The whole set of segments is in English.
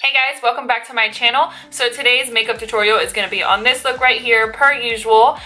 Hey guys, welcome back to my channel. So today's makeup tutorial is going to be on this look right here, per usual.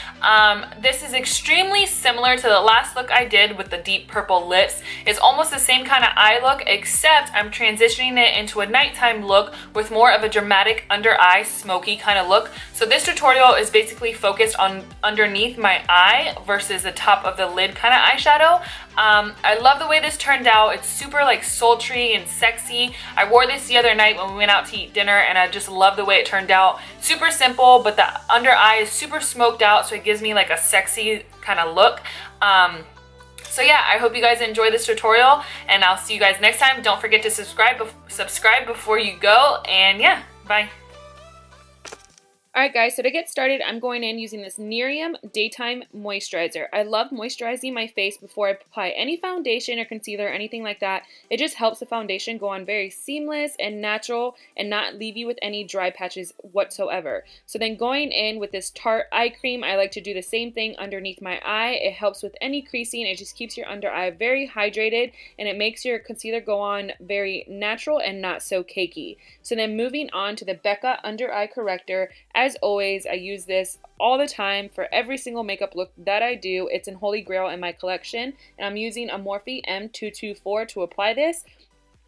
This is extremely similar to the last look I did with the deep purple lips. It's almost the same kind of eye look, except I'm transitioning it into a nighttime look with more of a dramatic under eye smoky kind of look. So this tutorial is basically focused on underneath my eye versus the top of the lid kind of eyeshadow. I love the way this turned out. It's super like sultry and sexy. I wore this the other night when we went out to eat dinner and I just love the way it turned out. Super simple, but the under eye is super smoked out, so it gives me like a sexy kind of look. So yeah, I hope you guys enjoy this tutorial and I'll see you guys next time. Don't forget to subscribe before you go, and yeah, bye. Alright guys, so to get started, I'm going in using this NERIUM Daytime Moisturizer. I love moisturizing my face before I apply any foundation or concealer or anything like that. It just helps the foundation go on very seamless and natural and not leave you with any dry patches whatsoever. So then going in with this Tarte eye cream, I like to do the same thing underneath my eye. It helps with any creasing. It just keeps your under eye very hydrated and it makes your concealer go on very natural and not so cakey. So then moving on to the BECCA Under Eye Corrector. As always, I use this all the time for every single makeup look that I do. It's in Holy Grail in my collection, and I'm using a MORPHE M224 to apply this.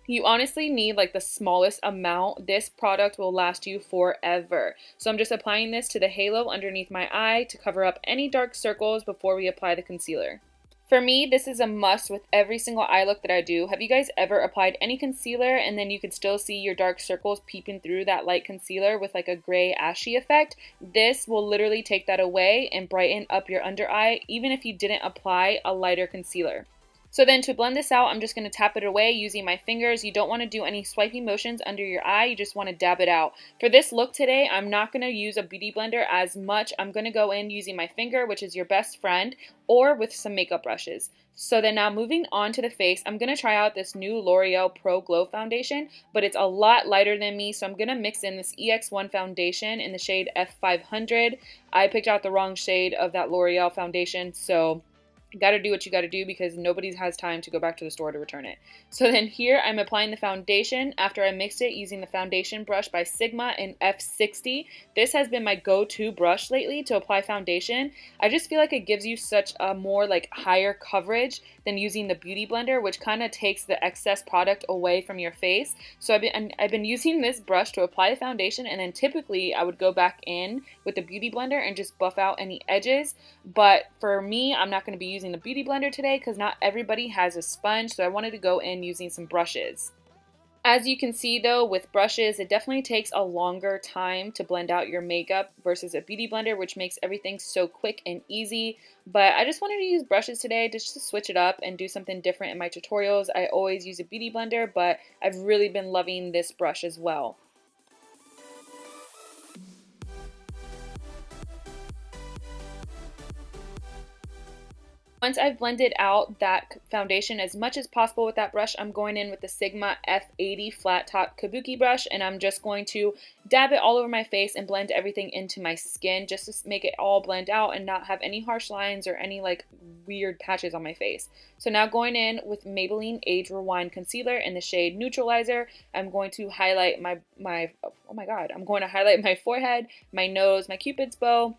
You honestly need like the smallest amount. This product will last you forever. So I'm just applying this to the halo underneath my eye to cover up any dark circles before we apply the concealer. For me, this is a must with every single eye look that I do. Have you guys ever applied any concealer and then you could still see your dark circles peeping through that light concealer with like a gray ashy effect? This will literally take that away and brighten up your under eye even if you didn't apply a lighter concealer. So then to blend this out, I'm just going to tap it away using my fingers. You don't want to do any swiping motions under your eye. You just want to dab it out. For this look today, I'm not going to use a beauty blender as much. I'm going to go in using my finger, which is your best friend, or with some makeup brushes. So then now moving on to the face, I'm going to try out this new L'Oreal Pro Glow Foundation, but it's a lot lighter than me, so I'm going to mix in this EX1 foundation in the shade F500. I picked out the wrong shade of that L'Oreal foundation, so you gotta do what you gotta do because nobody has time to go back to the store to return it. So then here I'm applying the foundation after I mixed it using the foundation brush by Sigma in F60. This has been my go-to brush lately to apply foundation. I just feel like it gives you such a more like higher coverage than using the beauty blender, which kind of takes the excess product away from your face. So I've been using this brush to apply the foundation, and then typically I would go back in with the beauty blender and just buff out any edges. But for me, I'm not going to be using the beauty blender today because not everybody has a sponge, so I wanted to go in using some brushes. As you can see though, with brushes, it definitely takes a longer time to blend out your makeup versus a beauty blender, which makes everything so quick and easy. But I just wanted to use brushes today just to switch it up and do something different in my tutorials. I always use a beauty blender, but I've really been loving this brush as well. Once I've blended out that foundation as much as possible with that brush, I'm going in with the Sigma F80 flat top kabuki brush, and I'm just going to dab it all over my face and blend everything into my skin just to make it all blend out and not have any harsh lines or any like weird patches on my face. So now going in with Maybelline Age Rewind Concealer in the shade Neutralizer, I'm going to highlight I'm going to highlight my forehead, my nose, my cupid's bow,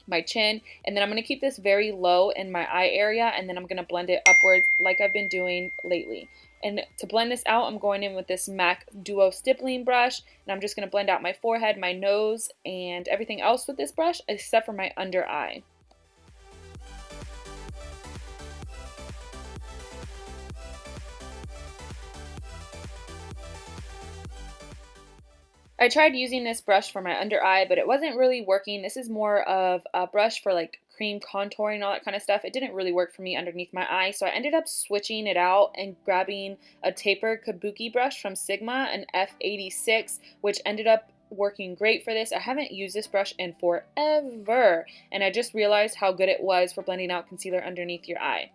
my chin, and then I'm going to keep this very low in my eye area, and then I'm going to blend it upwards like I've been doing lately. And to blend this out, I'm going in with this MAC Duo Stippling brush, and I'm just going to blend out my forehead, my nose, and everything else with this brush except for my under eye. I tried using this brush for my under eye, but it wasn't really working. This is more of a brush for like cream contouring and all that kind of stuff. It didn't really work for me underneath my eye, so I ended up switching it out and grabbing a tapered kabuki brush from Sigma, an F86, which ended up working great for this. I haven't used this brush in forever, and I just realized how good it was for blending out concealer underneath your eye.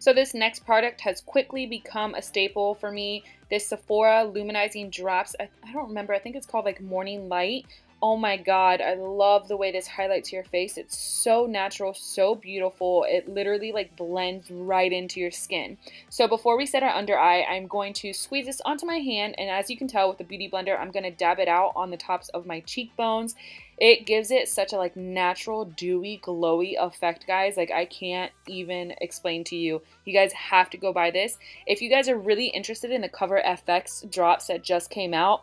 So this next product has quickly become a staple for me. This Sephora Luminizing Drops, I don't remember, I think it's called like Morning Light. Oh my god, I love the way this highlights your face. It's so natural, so beautiful. It literally like blends right into your skin. So before we set our under eye, I'm going to squeeze this onto my hand, and as you can tell with the Beauty Blender, I'm going to dab it out on the tops of my cheekbones. It gives it such a like natural, dewy, glowy effect, guys. Like I can't even explain to you. You guys have to go buy this. If you guys are really interested in the Cover FX drops that just came out,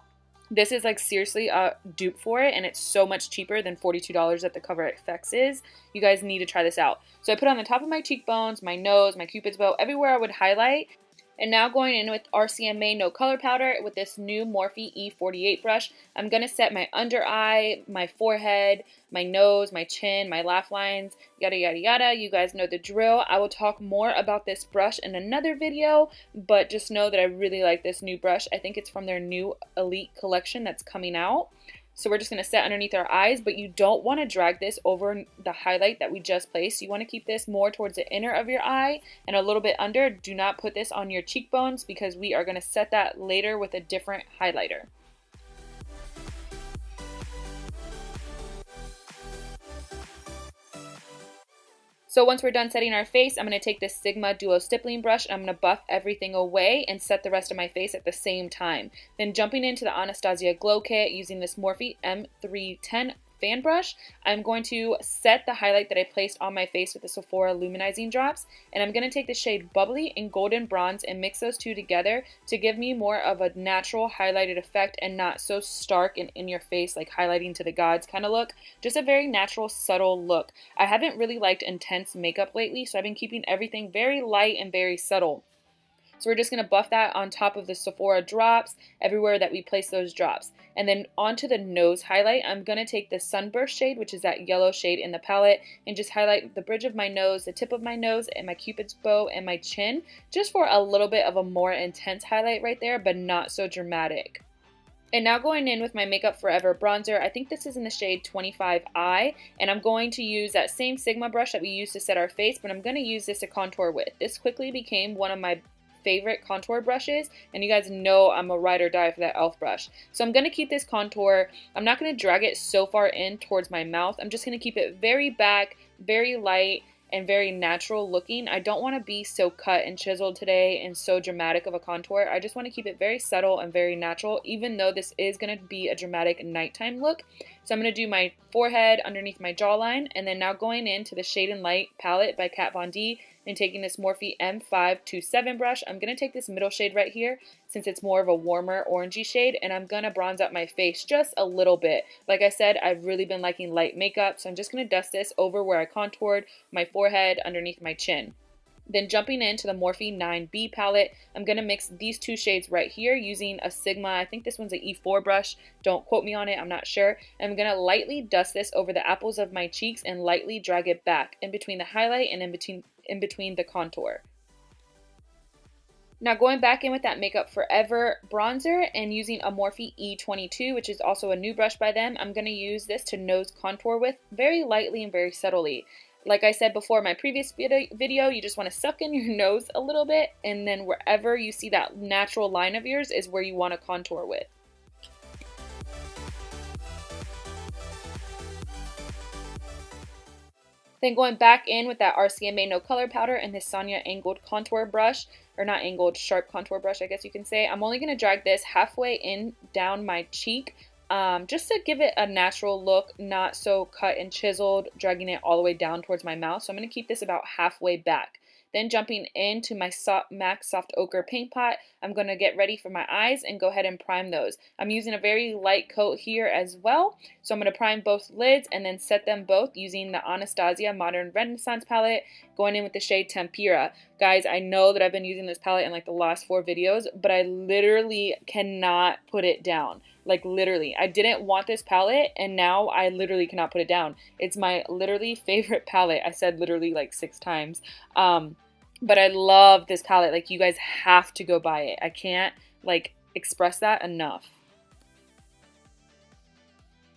this is like seriously a dupe for it, and it's so much cheaper than $42 that the Cover FX is. You guys need to try this out. So I put it on the top of my cheekbones, my nose, my cupid's bow, everywhere I would highlight. And now going in with RCMA No Color Powder with this new Morphe E48 brush, I'm going to set my under eye, my forehead, my nose, my chin, my laugh lines, yada yada yada. You guys know the drill. I will talk more about this brush in another video, but just know that I really like this new brush. I think it's from their new Elite collection that's coming out. So we're just going to set underneath our eyes, but you don't want to drag this over the highlight that we just placed. You want to keep this more towards the inner of your eye and a little bit under. Do not put this on your cheekbones because we are going to set that later with a different highlighter. So once we're done setting our face, I'm going to take this Sigma Duo Stippling brush and I'm going to buff everything away and set the rest of my face at the same time. Then jumping into the Anastasia Glow Kit using this Morphe M310 fan brush, I'm going to set the highlight that I placed on my face with the Sephora Luminizing drops, and I'm going to take the shade Bubbly and Golden Bronze and mix those two together to give me more of a natural highlighted effect and not so stark and in your face like highlighting to the gods kind of look. Just a very natural, subtle look. I haven't really liked intense makeup lately, so I've been keeping everything very light and very subtle. So we're just going to buff that on top of the Sephora drops, everywhere that we place those drops. And then onto the nose highlight, I'm going to take the Sunburst shade, which is that yellow shade in the palette, and just highlight the bridge of my nose, the tip of my nose, and my cupid's bow, and my chin, just for a little bit of a more intense highlight right there, but not so dramatic. And now going in with my Makeup Forever bronzer, I think this is in the shade 25i, and I'm going to use that same Sigma brush that we used to set our face, but I'm going to use this to contour with. This quickly became one of my favorite contour brushes, and you guys know I'm a ride or die for that e.l.f. brush. So I'm going to keep this contour, I'm not going to drag it so far in towards my mouth, I'm just going to keep it very back, very light, and very natural looking. I don't want to be so cut and chiseled today and so dramatic of a contour. I just want to keep it very subtle and very natural, even though this is going to be a dramatic nighttime look. So I'm going to do my forehead underneath my jawline, and then now going into the Shade and Light palette by Kat Von D and taking this Morphe M527 brush, I'm going to take this middle shade right here since it's more of a warmer orangey shade, and I'm going to bronze up my face just a little bit. Like I said, I've really been liking light makeup, so I'm just going to dust this over where I contoured my forehead underneath my chin. Then jumping into the Morphe 9B palette, I'm going to mix these two shades right here using a Sigma, I think this one's an E4 brush, don't quote me on it, I'm not sure. I'm going to lightly dust this over the apples of my cheeks and lightly drag it back in between the highlight and in between the contour. Now going back in with that Makeup Forever bronzer and using a Morphe E22, which is also a new brush by them, I'm going to use this to nose contour with very lightly and very subtly. Like I said before in my previous video, you just want to suck in your nose a little bit, and then wherever you see that natural line of yours is where you want to contour with. Then going back in with that RCMA No Color Powder and this Sonia angled contour brush, or not angled, sharp contour brush I guess you can say. I'm only going to drag this halfway in down my cheek, just to give it a natural look, not so cut and chiseled, dragging it all the way down towards my mouth. So I'm going to keep this about halfway back. Then jumping into my MAC Soft Ochre paint pot, I'm going to get ready for my eyes and go ahead and prime those. I'm using a very light coat here as well, so I'm going to prime both lids and then set them both using the Anastasia Modern Renaissance palette, going in with the shade Tempera. Guys, I know that I've been using this palette in like the last 4 videos, but I literally cannot put it down. Like literally, I didn't want this palette and now I literally cannot put it down. It's my literally favorite palette. I said literally like 6 times. But I love this palette. Like, you guys have to go buy it. I can't like express that enough.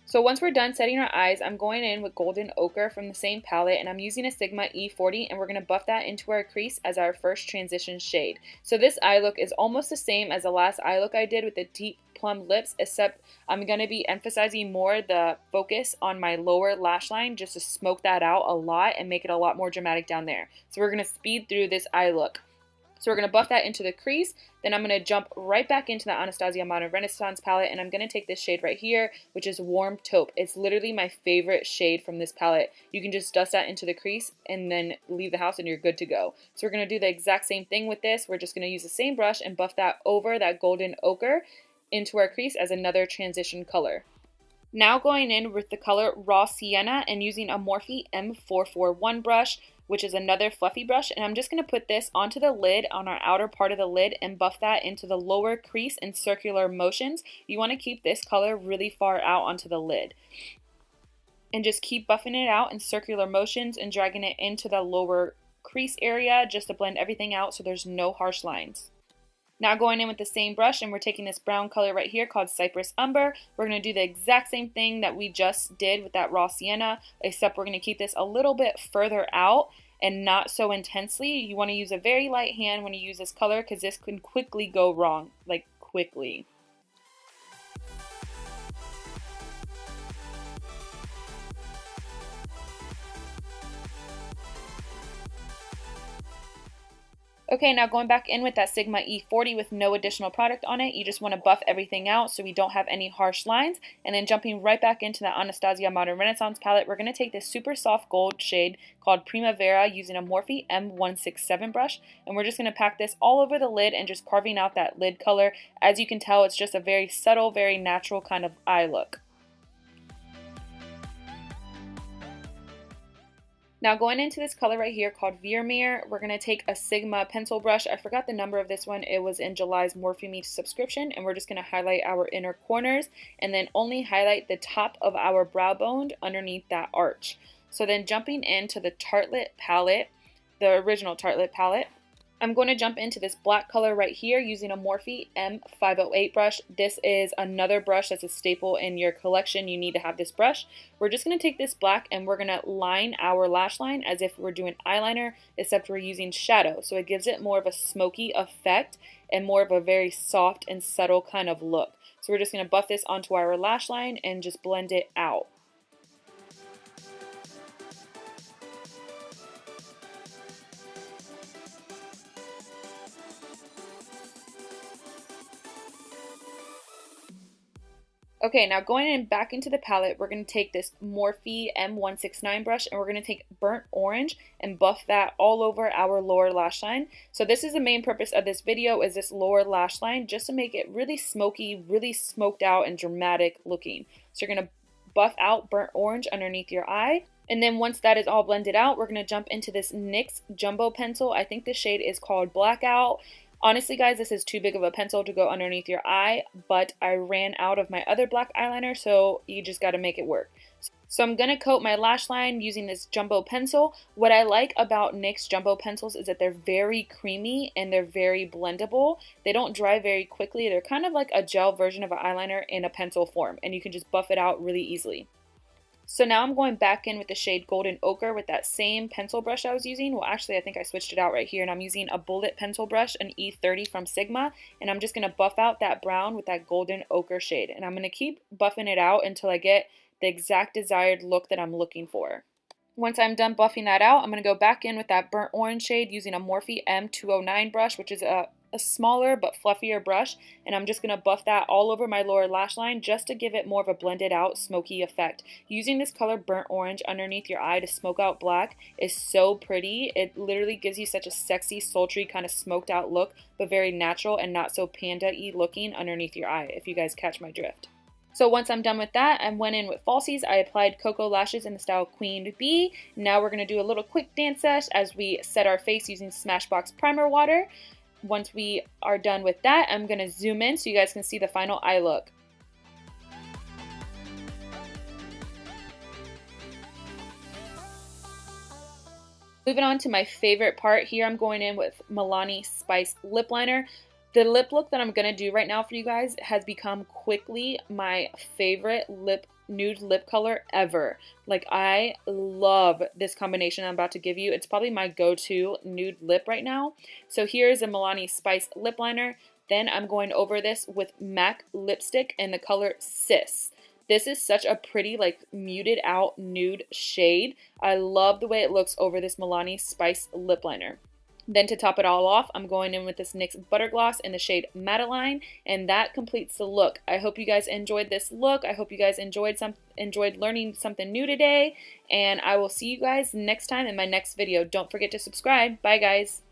So once we're done setting our eyes, I'm going in with Golden Ochre from the same palette, and I'm using a Sigma E40, and we're going to buff that into our crease as our first transition shade. So this eye look is almost the same as the last eye look I did with the deep plum lips, except I'm going to be emphasizing more the focus on my lower lash line just to smoke that out a lot and make it a lot more dramatic down there. So we're going to speed through this eye look. So we're going to buff that into the crease, then I'm going to jump right back into the Anastasia Modern Renaissance palette, and I'm going to take this shade right here, which is Warm Taupe. It's literally my favorite shade from this palette. You can just dust that into the crease and then leave the house and you're good to go. So we're going to do the exact same thing with this. We're just going to use the same brush and buff that over that Golden Ochre into our crease as another transition color. Now going in with the color Raw Sienna and using a Morphe M441 brush, which is another fluffy brush, and I'm just going to put this onto the lid on our outer part of the lid and buff that into the lower crease in circular motions. You want to keep this color really far out onto the lid. And just keep buffing it out in circular motions and dragging it into the lower crease area just to blend everything out so there's no harsh lines. Now going in with the same brush, and we're taking this brown color right here called Cypress Umber. We're going to do the exact same thing that we just did with that Raw Sienna, except we're going to keep this a little bit further out and not so intensely. You want to use a very light hand when you use this color because this can quickly go wrong, like quickly. Okay, now going back in with that Sigma E40 with no additional product on it, you just want to buff everything out so we don't have any harsh lines. And then jumping right back into the Anastasia Modern Renaissance palette, we're going to take this super soft gold shade called Primavera using a Morphe M167 brush. And we're just going to pack this all over the lid and just carving out that lid color. As you can tell, it's just a very subtle, very natural kind of eye look. Now going into this color right here called Vermeer, we're going to take a Sigma pencil brush. I forgot the number of this one. It was in July's Morphe Me subscription, and we're just going to highlight our inner corners and then only highlight the top of our brow bone underneath that arch. So then jumping into the Tartelette palette, the original Tartelette palette, I'm going to jump into this black color right here using a Morphe M508 brush. This is another brush that's a staple in your collection. You need to have this brush. We're just going to take this black and we're going to line our lash line as if we're doing eyeliner, except we're using shadow. So it gives it more of a smoky effect and more of a very soft and subtle kind of look. So we're just going to buff this onto our lash line and just blend it out. Okay, now going in back into the palette, we're going to take this Morphe M169 brush and we're going to take burnt orange and buff that all over our lower lash line. So this is the main purpose of this video, is this lower lash line, just to make it really smoky, really smoked out and dramatic looking. So you're going to buff out burnt orange underneath your eye. And then once that is all blended out, we're going to jump into this NYX Jumbo pencil. I think this shade is called Blackout. Honestly, guys, this is too big of a pencil to go underneath your eye, but I ran out of my other black eyeliner, so you just got to make it work. So I'm going to coat my lash line using this Jumbo pencil. What I like about NYX Jumbo pencils is that they're very creamy and they're very blendable. They don't dry very quickly. They're kind of like a gel version of an eyeliner in a pencil form, and you can just buff it out really easily. So now I'm going back in with the shade Golden Ochre with that same pencil brush I was using. Well, actually, I think I switched it out right here, and I'm using a bullet pencil brush, an E30 from Sigma, and I'm just going to buff out that brown with that Golden Ochre shade. And I'm going to keep buffing it out until I get the exact desired look that I'm looking for. Once I'm done buffing that out, I'm going to go back in with that burnt orange shade using a Morphe M209 brush, which is a smaller but fluffier brush, and I'm just going to buff that all over my lower lash line just to give it more of a blended out smoky effect. Using this color burnt orange underneath your eye to smoke out black is so pretty. It literally gives you such a sexy, sultry kind of smoked out look, but very natural and not so panda-y looking underneath your eye, if you guys catch my drift. So once I'm done with that, I went in with falsies. I applied KOKO lashes in the style Queen Bee. Now we're going to do a little quick dance sesh as we set our face using SMASHBOX primer water. Once we are done with that, I'm going to zoom in so you guys can see the final eye look. Moving on to my favorite part here, I'm going in with MILANI Spice Lip Liner. The lip look that I'm going to do right now for you guys has become quickly my favorite lip nude lip color ever. Like, I love this combination I'm about to give you. It's probably my go-to nude lip right now. So here's a Milani Spice lip liner. Then I'm going over this with MAC lipstick in the color SISS. This is such a pretty, like, muted out nude shade. I love the way it looks over this Milani Spice lip liner. Then to top it all off, I'm going in with this NYX Butter Gloss in the shade Madeline, and that completes the look. I hope you guys enjoyed this look. I hope you guys enjoyed learning something new today, and I will see you guys next time in my next video. Don't forget to subscribe. Bye, guys.